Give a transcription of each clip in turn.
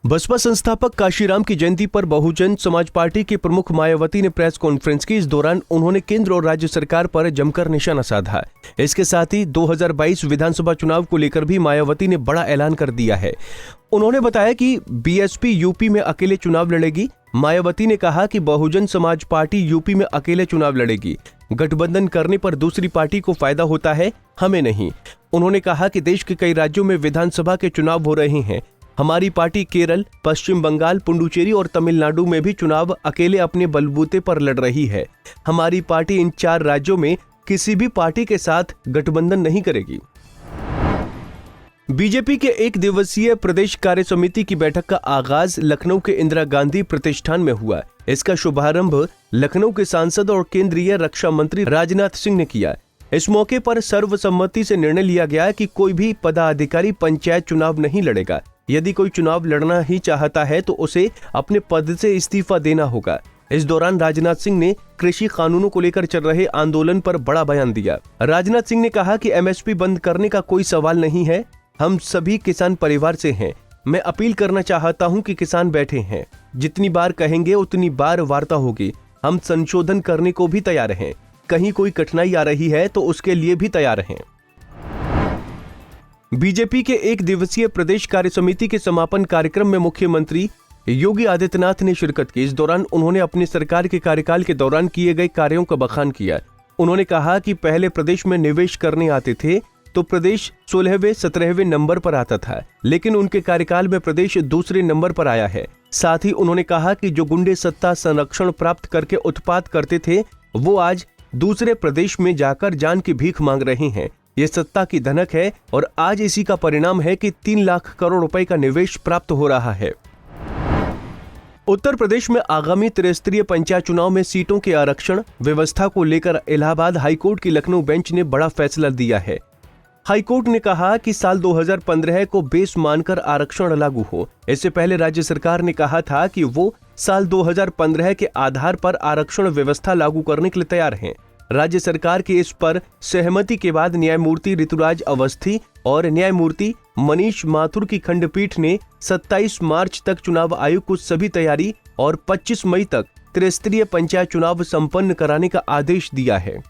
बसपा संस्थापक काशीराम की जयंती पर बहुजन समाज पार्टी के प्रमुख मायावती ने प्रेस कॉन्फ्रेंस की। इस दौरान उन्होंने केंद्र और राज्य सरकार पर जमकर निशाना साधा। इसके साथ ही 2022 विधानसभा चुनाव को लेकर भी मायावती ने बड़ा ऐलान कर दिया है। उन्होंने बताया कि बीएसपी यूपी में अकेले चुनाव लड़ेगी। मायावती ने कहा कि बहुजन समाज पार्टी यूपी में अकेले चुनाव लड़ेगी। गठबंधन करने पर दूसरी पार्टी को फायदा होता है, हमें नहीं। उन्होंने कहा कि देश के कई राज्यों में विधानसभा के चुनाव हो रहे हैं। हमारी पार्टी केरल, पश्चिम बंगाल, पुडुचेरी और तमिलनाडु में भी चुनाव अकेले अपने बलबूते पर लड़ रही है। हमारी पार्टी इन 4 राज्यों में किसी भी पार्टी के साथ गठबंधन नहीं करेगी। बीजेपी के 1 दिवसीय प्रदेश कार्य समिति की बैठक का आगाज लखनऊ के इंदिरा गांधी प्रतिष्ठान में हुआ। इसका शुभारंभ लखनऊ के सांसद और केंद्रीय रक्षा मंत्री राजनाथ सिंह ने किया। इस मौके पर सर्वसम्मति से निर्णय लिया गया कि कोई भी पदाधिकारी पंचायत चुनाव नहीं लड़ेगा। यदि कोई चुनाव लड़ना ही चाहता है तो उसे अपने पद से इस्तीफा देना होगा। इस दौरान राजनाथ सिंह ने कृषि कानूनों को लेकर चल रहे आंदोलन पर बड़ा बयान दिया। राजनाथ सिंह ने कहा कि एमएसपी बंद करने का कोई सवाल नहीं है। हम सभी किसान परिवार से हैं। मैं अपील करना चाहता हूं कि किसान बैठे हैं। जितनी बार कहेंगे उतनी बार वार्ता होगी। हम संशोधन करने को भी तैयार हैं। कहीं कोई कठिनाई आ रही है तो उसके लिए भी तैयार हैं। बीजेपी के 1 दिवसीय प्रदेश कार्य समिति के समापन कार्यक्रम में मुख्यमंत्री योगी आदित्यनाथ ने शिरकत की। इस दौरान उन्होंने अपनी सरकार के कार्यकाल के दौरान किए गए कार्यों का बखान किया। उन्होंने कहा कि पहले प्रदेश में निवेश करने आते थे तो प्रदेश 16वें 17वें नंबर पर आता था, लेकिन उनके कार्यकाल में प्रदेश दूसरे नंबर पर आया है। साथ ही उन्होंने कहा कि जो गुंडे सत्ता संरक्षण प्राप्त करके उत्पात करते थे वो आज दूसरे प्रदेश में जाकर जान की भीख मांग रहे हैं। ये सत्ता की धनक है और आज इसी का परिणाम है कि 3 लाख करोड़ रुपए का निवेश प्राप्त हो रहा है। उत्तर प्रदेश में आगामी त्रिस्तरीय पंचायत चुनाव में सीटों के आरक्षण व्यवस्था को लेकर इलाहाबाद हाईकोर्ट की लखनऊ बेंच ने बड़ा फैसला दिया है। हाईकोर्ट ने कहा कि साल 2015 को बेस मानकर आरक्षण लागू हो। इससे पहले राज्य सरकार ने कहा था कि वो साल 2015 के आधार पर आरक्षण व्यवस्था लागू करने के लिए तैयार हैं। राज्य सरकार के इस पर सहमति के बाद न्यायमूर्ति ऋतुराज अवस्थी और न्यायमूर्ति मनीष माथुर की खंडपीठ ने 27 मार्च तक चुनाव आयोग को सभी तैयारी और 25 मई तक त्रिस्तरीय पंचायत चुनाव संपन्न कराने का आदेश दिया है।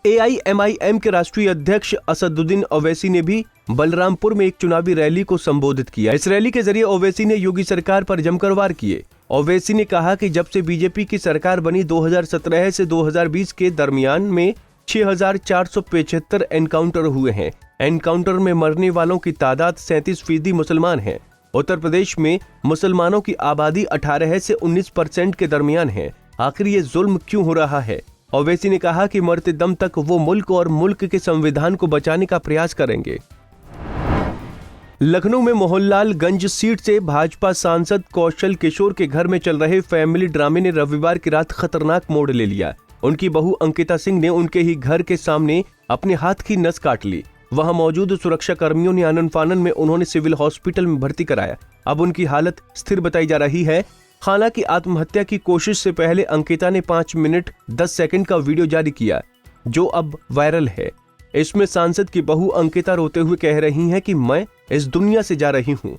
एआईएमआईएम के राष्ट्रीय अध्यक्ष असदुद्दीन ओवैसी ने भी बलरामपुर में एक चुनावी रैली को संबोधित किया। इस रैली के जरिए ओवैसी ने योगी सरकार पर जमकर वार किए। ओवैसी ने कहा कि जब से बीजेपी की सरकार बनी 2017 से 2020 के दरमियान में 6475 एनकाउंटर हुए हैं। एनकाउंटर में मरने वालों की तादाद 37% मुसलमान है। उत्तर प्रदेश में मुसलमानों की आबादी 18 से 19% के दरमियान है। आखिर ये जुल्म क्यों हो रहा है? ओवैसी ने कहा कि मरते दम तक वो मुल्क और मुल्क के संविधान को बचाने का प्रयास करेंगे। लखनऊ में मोहनलालगंज सीट से भाजपा सांसद कौशल किशोर के घर में चल रहे फैमिली ड्रामे ने रविवार की रात खतरनाक मोड़ ले लिया। उनकी बहू अंकिता सिंह ने उनके ही घर के सामने अपने हाथ की नस काट ली। वहां मौजूद सुरक्षा कर्मियों ने आनन फानन में उन्होंने सिविल हॉस्पिटल में भर्ती कराया। अब उनकी हालत स्थिर बताई जा रही है। हालांकि आत्महत्या की कोशिश से पहले अंकिता ने 5 मिनट 10 सेकंड का वीडियो जारी किया, जो अब वायरल है। इसमें सांसद की बहू अंकिता रोते हुए कह रही हैं कि मैं इस दुनिया से जा रही हूं।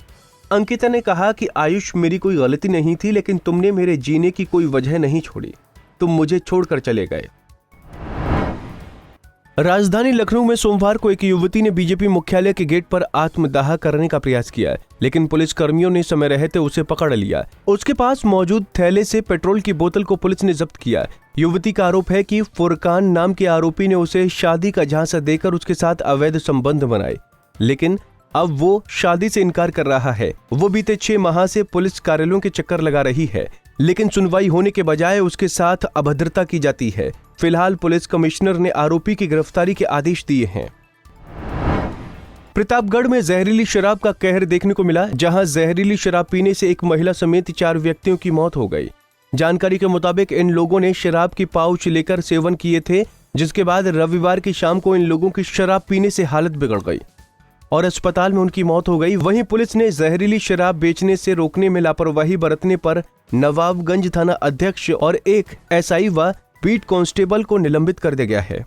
अंकिता ने कहा कि आयुष, मेरी कोई गलती नहीं थी, लेकिन तुमने मेरे जीने की कोई वजह नहीं छोड़ी। तुम मुझे छोड़कर चले गए। राजधानी लखनऊ में सोमवार को एक युवती ने बीजेपी मुख्यालय के गेट पर आत्मदाह करने का प्रयास किया, लेकिन पुलिस कर्मियों ने समय रहते उसे पकड़ लिया। उसके पास मौजूद थैले से पेट्रोल की बोतल को पुलिस ने जब्त किया। युवती का आरोप है कि फुरकान नाम के आरोपी ने उसे शादी का झांसा देकर उसके साथ अवैध संबंध बनाए, लेकिन अब वो शादी से इनकार कर रहा है। वो बीते 6 माह से पुलिस कार्यालयों के चक्कर लगा रही है, लेकिन सुनवाई होने के बजाय उसके साथ अभद्रता की जाती है। फिलहाल पुलिस कमिश्नर ने आरोपी की गिरफ्तारी के आदेश दिए हैं। प्रतापगढ़ में जहरीली शराब का कहर देखने को मिला, जहां जहरीली शराब पीने से एक महिला समेत 4 व्यक्तियों की मौत हो गई। जानकारी के मुताबिक इन लोगों ने शराब की पाउच लेकर सेवन किए थे, जिसके बाद रविवार की शाम को इन लोगों की शराब पीने से हालत बिगड़ गई और अस्पताल में उनकी मौत हो गई। वहीं पुलिस ने जहरीली शराब बेचने से रोकने में लापरवाही बरतने पर नवाबगंज थाना अध्यक्ष और एक एसआई व बीट कांस्टेबल को निलंबित कर दिया गया है।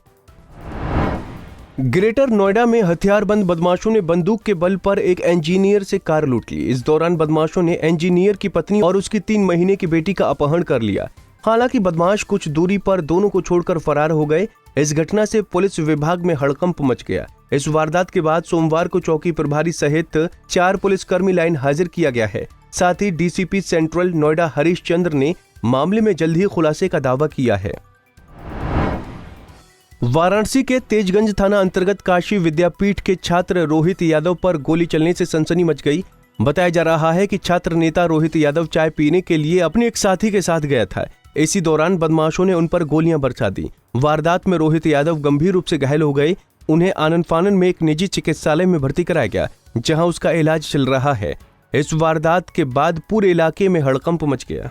ग्रेटर नोएडा में हथियारबंद बदमाशों ने बंदूक के बल पर एक इंजीनियर से कार लूट ली। इस दौरान बदमाशों ने इंजीनियर की पत्नी और उसकी 3 महीने की बेटी का अपहरण कर लिया। हालांकि बदमाश कुछ दूरी पर दोनों को छोड़कर फरार हो गए। इस घटना से पुलिस विभाग में हड़कंप मच गया। इस वारदात के बाद सोमवार को चौकी प्रभारी सहित 4 पुलिसकर्मी लाइन हाजिर किया गया है। साथ ही डीसीपी सेंट्रल नोएडा हरीश चंद्र ने मामले में जल्द ही खुलासे का दावा किया है। वाराणसी के तेजगंज थाना अंतर्गत काशी विद्यापीठ के छात्र रोहित यादव पर गोली चलने से सनसनी मच गई। बताया जा रहा है कि छात्र नेता रोहित यादव चाय पीने के लिए अपने एक साथी के साथ गया था। इसी दौरान बदमाशों ने उन पर गोलियां बरसा दी। वारदात में रोहित यादव गंभीर रूप से घायल हो गए। उन्हें आनंद फानन में एक निजी चिकित्सालय में भर्ती कराया गया, जहां उसका इलाज चल रहा है। इस वारदात के बाद पूरे इलाके में हड़कंप मच गया।